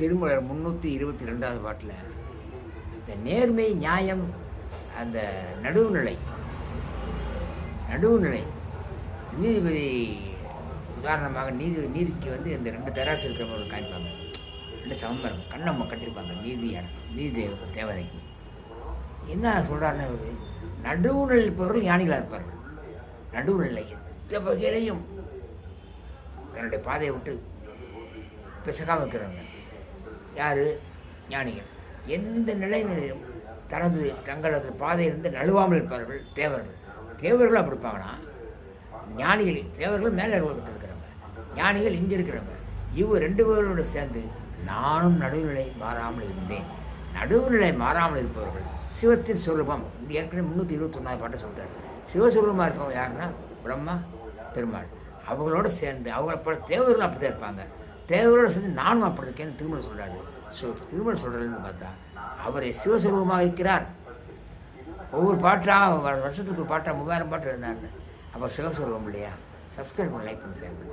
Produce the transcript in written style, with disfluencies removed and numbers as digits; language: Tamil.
திருமலர் 322வது பாட்டில் இந்த நேர்மை நியாயம் அந்த நடுவுநிலை நீதிபதி உதாரணமாக நீதிக்கு வந்து இந்த 2 தராசு இருக்கிறவங்க காமிப்பாங்க, 2 சமம்பரம் கண்ணம்மா கட்டியிருப்பாங்க நீதி தேவதைக்கு. என்ன சொல்கிறாருன்னா ஒரு நடுவுநிலை இருப்பவர்கள் ஞானிகளாக இருப்பார்கள். நடுவுநிலை எந்த வகையிலையும் தன்னுடைய பாதையை விட்டு பிசகாமல் இருக்கிறவங்க யார்? ஞானிகள். எந்த நிலையிலும் தங்களது பாதையிலிருந்து நழுவாமல் இருப்பார்கள் தேவர்கள் அப்படி இருப்பாங்கன்னா, ஞானிகள் தேவர்கள் மேலே இருக்கிறவங்க, ஞானிகள் இங்கே இருக்கிறவங்க. இவர் 2 பேரோடு சேர்ந்து நானும் நடுவுநிலை மாறாமல் இருந்தேன். நடுவுநிலை மாறாமல் இருப்பவர்கள் சிவத்தின் சொரூபம். இந்த ஏற்கனவே 321வது பாட்டை சொல்கிறார். சிவஸ்வரூபமாக இருப்பவங்க யாருன்னா பிரம்மா பெருமாள். அவங்களோட சேர்ந்து அவங்கள தேவர்களும் அப்படி தான் இருப்பாங்க. தேவர்களோடு சேர்ந்து நானும் அப்படி இருக்கேன்னு திருமணம் சொல்கிறாரு. திருமணம் சொல்கிறதுன்னு பார்த்தா அவரை சிவஸ்வரூபமாக இருக்கிறார். ஒவ்வொரு பாட்டாக வருஷத்துக்கு ஒரு பாட்டாக 3000 பாட்டு இருந்தாருன்னு. அப்போ சிவஸ்வரூபம் இல்லையா? சப்ஸ்கிரைப் பண்ணி லைக் பண்ணி சேர்ந்து